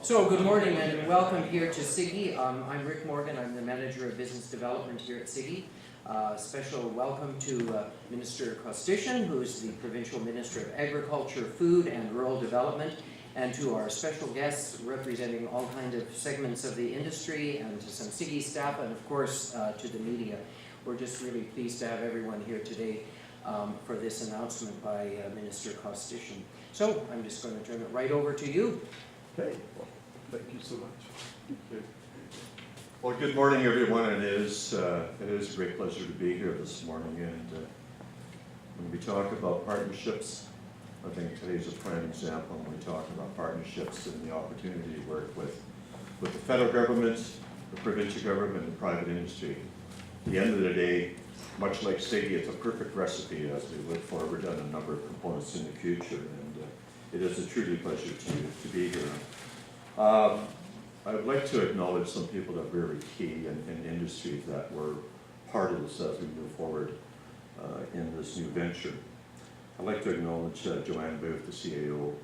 So good morning and welcome here to Cigi. I'm Rick Morgan. I'm the Manager of Business Development here at Cigi. Special welcome to Minister Kostyshyn, who is the Provincial Minister of Agriculture, Food and Rural Development, and to our special guests representing all kinds of segments of the industry, and to some Cigi staff, and of course to the media. We're just really pleased to have everyone here today for this announcement by Minister Kostyshyn. So I'm just going to turn it right over to you. Okay, well, thank you so much. Okay. Well, good morning, everyone. It is a great pleasure to be here this morning. And when we talk about partnerships, I think today's a prime example when we talk about partnerships and the opportunity to work with the federal government, the provincial government, and the private industry. At the end of the day, much like Cigi, it's a perfect recipe as we look forward on a number of components in the future. And it is a truly pleasure to be here. I would like to acknowledge some people that are very key in industries that were part of this as we move forward in this new venture. I'd like to acknowledge Joanne Booth, the CAO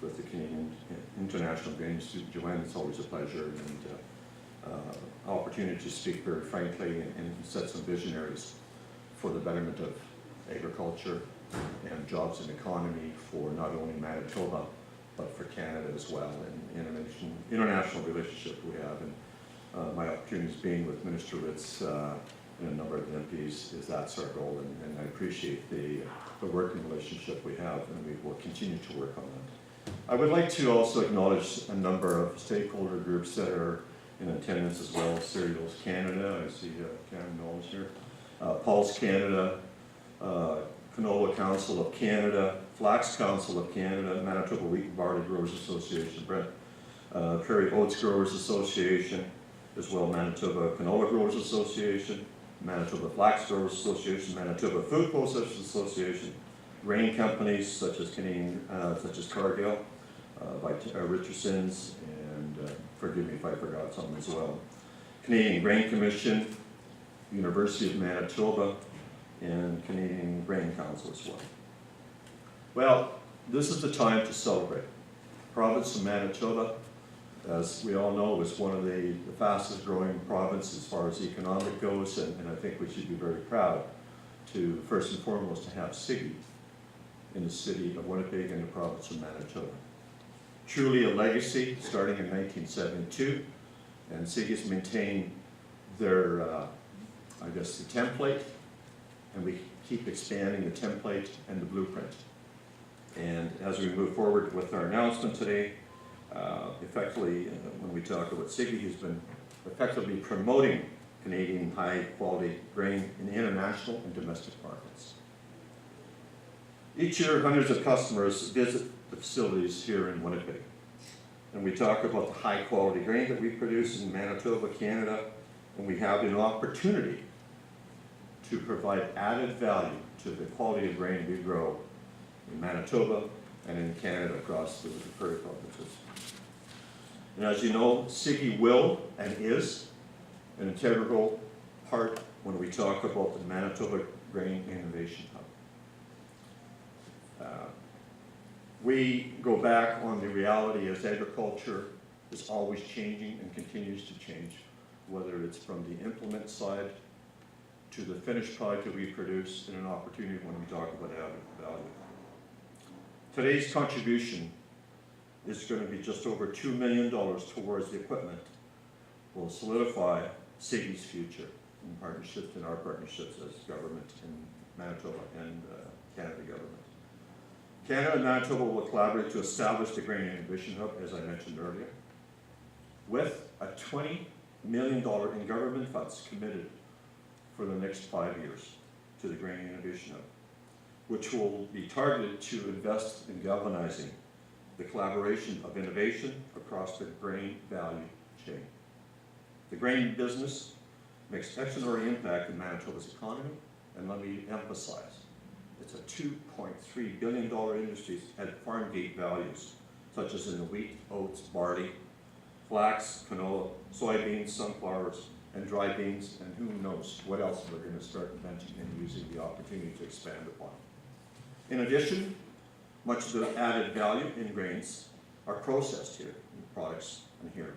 with the Canadian International Grain Institute. Joanne, it's always a pleasure and opportunity to speak very frankly and set some visionaries for the betterment of agriculture and jobs and economy for not only Manitoba, but for Canada as well, and international relationship we have. And my opportunities being with Minister Ritz and a number of MPs that's our goal, and I appreciate the working relationship we have, and we will continue to work on that. I would like to also acknowledge a number of stakeholder groups that are in attendance as well. Cereals Canada, I see Karen Knowles here, Paul's Canada, Canola Council of Canada, Flax Council of Canada, Manitoba Wheat and Barley Growers Association, Prairie Oats Growers Association, as well Manitoba Canola Growers Association, Manitoba Flax Growers Association, Manitoba Food Processors Association, grain companies such as Cargill, by Richardson's, and forgive me if I forgot some as well, Canadian Grain Commission, University of Manitoba, and Canadian Grain Council as well. Well, this is the time to celebrate. The province of Manitoba, as we all know, is one of the fastest growing provinces as far as economic goes, and I think we should be very proud to, first and foremost, to have Cigi in the city of Winnipeg and the province of Manitoba. Truly a legacy starting in 1972, and Cigi's maintained their, the template, and we keep expanding the template and the blueprint. And as we move forward with our announcement today, effectively, when we talk about Cigi, has been effectively promoting Canadian high-quality grain in international and domestic markets. Each year, hundreds of customers visit the facilities here in Winnipeg. And we talk about the high-quality grain that we produce in Manitoba, Canada, and we have an opportunity to provide added value to the quality of grain we grow in Manitoba and in Canada across the prairie provinces. And as you know, Cigi will and is an integral part when we talk about the Manitoba Grain Innovation Hub. We go back on the reality as agriculture is always changing and continues to change, whether it's from the implement side to the finished product that we produce, and an opportunity when we talk about added value. Today's contribution is going to be just over $2 million towards the equipment. Will solidify Cigi's future in partnerships, in our partnerships as government in Manitoba and Canada government. Canada and Manitoba will collaborate to establish the Grain Innovation Hub, as I mentioned earlier, with a $20 million in government funds committed for the next 5 years to the Grain Innovation Hub, which will be targeted to invest in galvanizing the collaboration of innovation across the grain value chain. The grain business makes extraordinary impact in Manitoba's economy, and let me emphasize, it's a $2.3 billion industry at farm gate values, such as in the wheat, oats, barley, flax, canola, soybeans, sunflowers, and dry beans, and who knows what else we're going to start inventing and using the opportunity to expand upon. In addition, much of the added value in grains are processed here in products on here,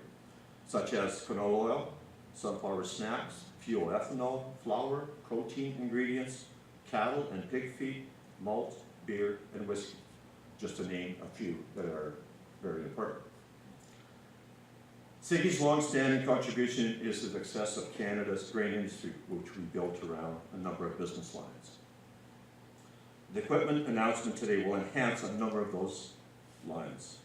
such as canola oil, sunflower snacks, fuel ethanol, flour, protein ingredients, cattle and pig feed, malt, beer, and whiskey, just to name a few that are very important. Cigi's long-standing contribution is the success of Canada's grain industry, which we built around a number of business lines. The equipment announcement today will enhance a number of those lines.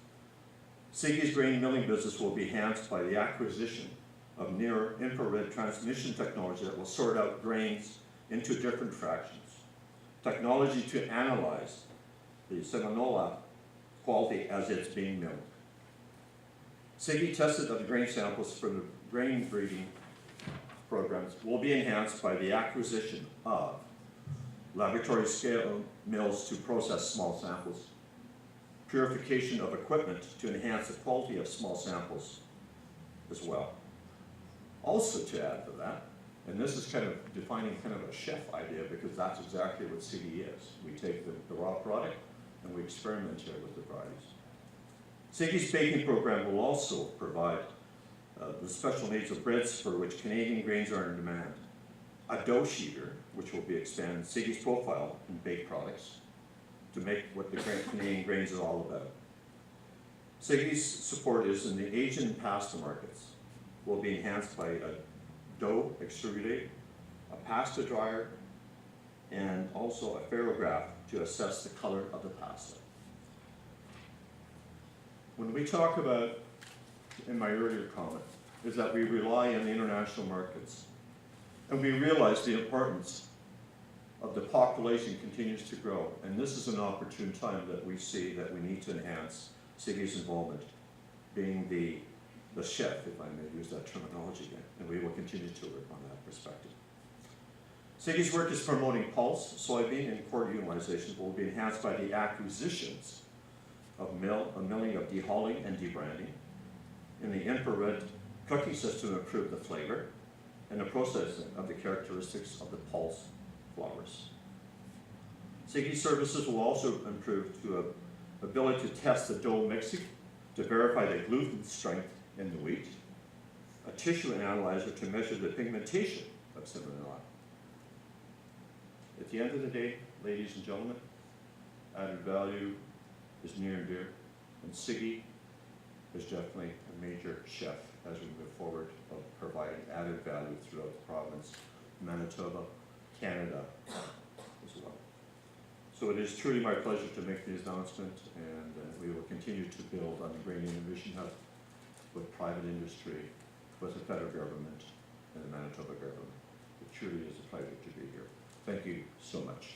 Cigi's grain milling business will be enhanced by the acquisition of near-infrared transmission technology that will sort out grains into different fractions. Technology to analyze the seminola quality as it's being milled. Cigi tested of the grain samples from the grain breeding programs will be enhanced by the acquisition of laboratory scale mills to process small samples, purification of equipment to enhance the quality of small samples as well. Also to add to that, and this is kind of defining kind of a chef idea because that's exactly what Cigi is. We take the raw product and we experiment here with the varieties. Cigi's baking program will also provide the special needs of breads for which Canadian grains are in demand. A dough sheeter, which will be expanding Cigi's profile in baked products to make what the Canadian grains is all about. Cigi's support is in the Asian pasta markets, will be enhanced by a dough extruder, a pasta dryer, and also a ferrograph to assess the color of the pasta. When we talk about, in my earlier comment, is that we rely on the international markets. And we realize the importance of the population continues to grow. And this is an opportune time that we see that we need to enhance Cigi's involvement, being the chef, if I may use that terminology again. And we will continue to work on that perspective. Cigi's work is promoting pulse, soybean, and corn utilization will be enhanced by the acquisitions of milling of dehulling and debranding, in the infrared cooking system to improve the flavor, and the processing of the characteristics of the pulse flours. Cigi services will also improve to ability to test the dough mixing to verify the gluten strength in the wheat, a tissue analyzer to measure the pigmentation of seminola. At the end of the day, ladies and gentlemen, added value is near and dear, and Cigi is definitely a major chef as we move forward of providing added value throughout the province, Manitoba, Canada as well. So it is truly my pleasure to make this announcement, and we will continue to build on the Grain Innovation Hub with private industry, with the federal government, and the Manitoba government. It truly is a pleasure to be here. Thank you so much.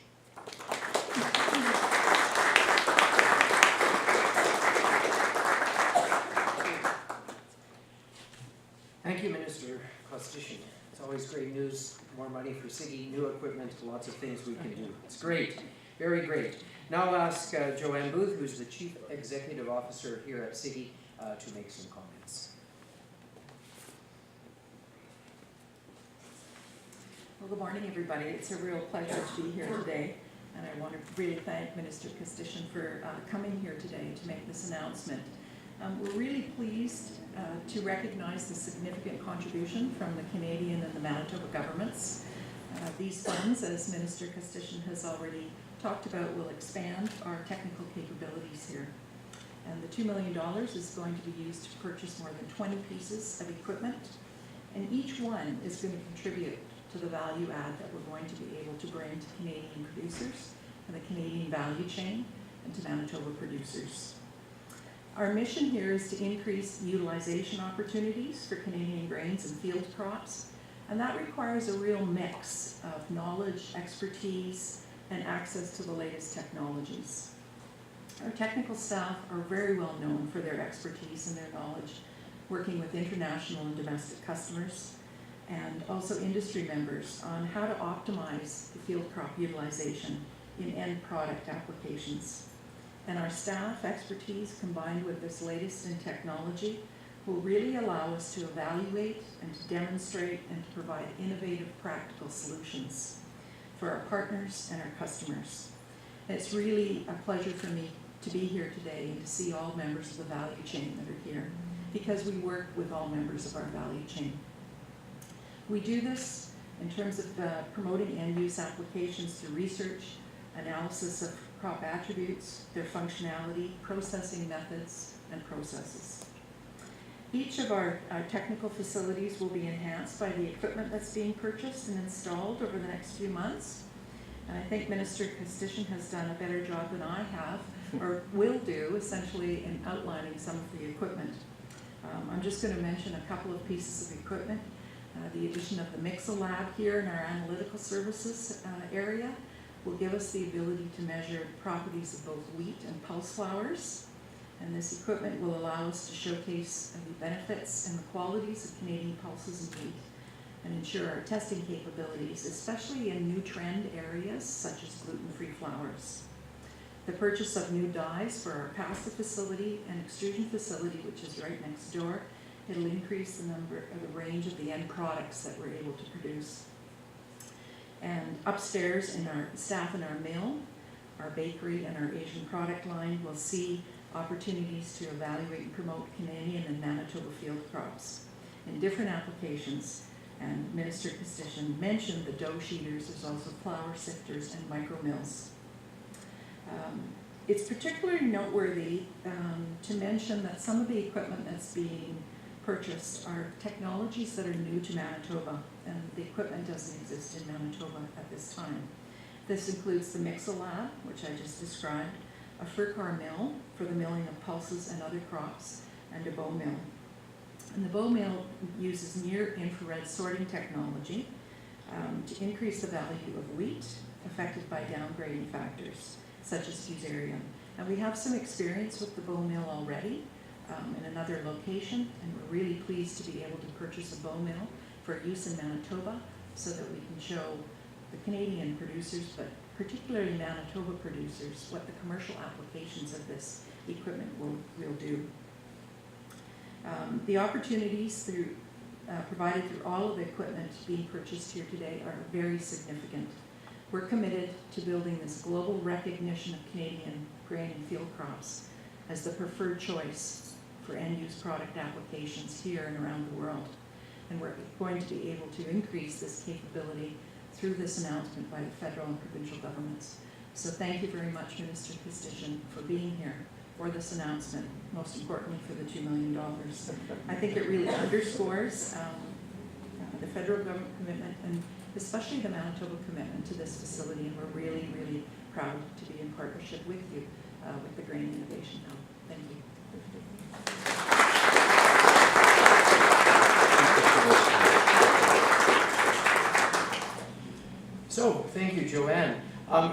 Thank you, Minister Kostyshyn. It's always great news, more money for Cigi, new equipment, lots of things we can do. It's great, very great. Now I'll ask Joanne Booth, who's the Chief Executive Officer here at Cigi, to make some comments. Well, good morning, everybody. It's a real pleasure to be here today, and I want to really thank Minister Kostyshyn for coming here today to make this announcement. We're really pleased to recognize the significant contribution from the Canadian and the Manitoba governments. These funds, as Minister Kostyshyn has already talked about, will expand our technical capabilities here. And the $2 million is going to be used to purchase more than 20 pieces of equipment, and each one is going to contribute to the value add that we're going to be able to bring to Canadian producers and the Canadian value chain and to Manitoba producers. Our mission here is to increase utilization opportunities for Canadian grains and field crops, and that requires a real mix of knowledge, expertise, and access to the latest technologies. Our technical staff are very well known for their expertise and their knowledge, working with international and domestic customers, and also industry members on how to optimize the field crop utilization in end product applications. And our staff expertise combined with this latest in technology will really allow us to evaluate and to demonstrate and to provide innovative practical solutions for our partners and our customers. And it's really a pleasure for me to be here today and to see all members of the value chain that are here. because we work with all members of our value chain. We do this in terms of promoting end-use applications through research, analysis of crop attributes, their functionality, processing methods, and processes. Each of our technical facilities will be enhanced by the equipment that's being purchased and installed over the next few months. And I think Minister Kostyshyn has done a better job than I have, or will do, essentially, in outlining some of the equipment. I'm just going to mention a couple of pieces of equipment. The addition of the Mix-a-Lab here in our analytical services area will give us the ability to measure properties of both wheat and pulse flours. And this equipment will allow us to showcase the benefits and the qualities of Canadian pulses and wheat and ensure our testing capabilities, especially in new trend areas such as gluten-free flours. The purchase of new dyes for our pasta facility and extrusion facility, which is right next door, it'll increase the range of the end products that we're able to produce. And upstairs in our staff in our mill, our bakery and our Asian product line will see opportunities to evaluate and promote Canadian and Manitoba field crops in different applications. And Minister Kostyshyn mentioned the dough sheeters. There's also flour sifters and micro mills. It's particularly noteworthy to mention that some of the equipment that's being purchased are technologies that are new to Manitoba, and the equipment doesn't exist in Manitoba at this time. This includes the Mix-a-Lab, which I just described, a fur-car mill for the milling of pulses and other crops, and a bow mill. And the bow mill uses near-infrared sorting technology to increase the value of wheat affected by downgrading factors, such as fusarium. And we have some experience with the bow mill already in another location, and we're really pleased to be able to purchase a bow mill for use in Manitoba so that we can show the Canadian producers, but particularly Manitoba producers, what the commercial applications of this equipment will do. The opportunities provided through all of the equipment being purchased here today are very significant. We're committed to building this global recognition of Canadian grain and field crops as the preferred choice for end-use product applications here and around the world. And we're going to be able to increase this capability through this announcement by the federal and provincial governments. So thank you very much, Minister Kostyshyn, for being here for this announcement, most importantly for the $2 million. I think it really underscores the federal government commitment and especially the Manitoba commitment to this facility, and we're really, really proud to be in partnership with you with the Grain Innovation Hub. Thank you. So, thank you, Joanne.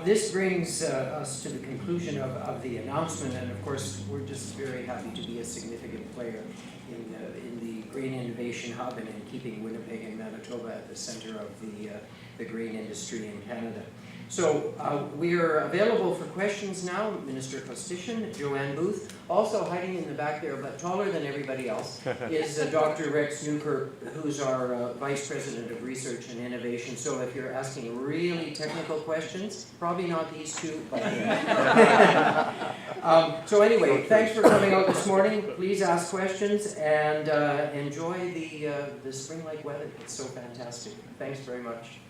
This brings us to the conclusion of the announcement, and of course, we're just very happy to be a significant player in the Grain Innovation Hub and in keeping Winnipeg and Manitoba at the center of the grain industry in Canada. So we are available for questions now. Minister Kostyshyn, Joanne Booth. Also hiding in the back there, but taller than everybody else, is Dr. Rex Newkirk, who's our Vice President of Research and Innovation. So if you're asking really technical questions, probably not these two, but so anyway, thanks for coming out this morning. Please ask questions and enjoy the spring-like weather. It's so fantastic. Thanks very much.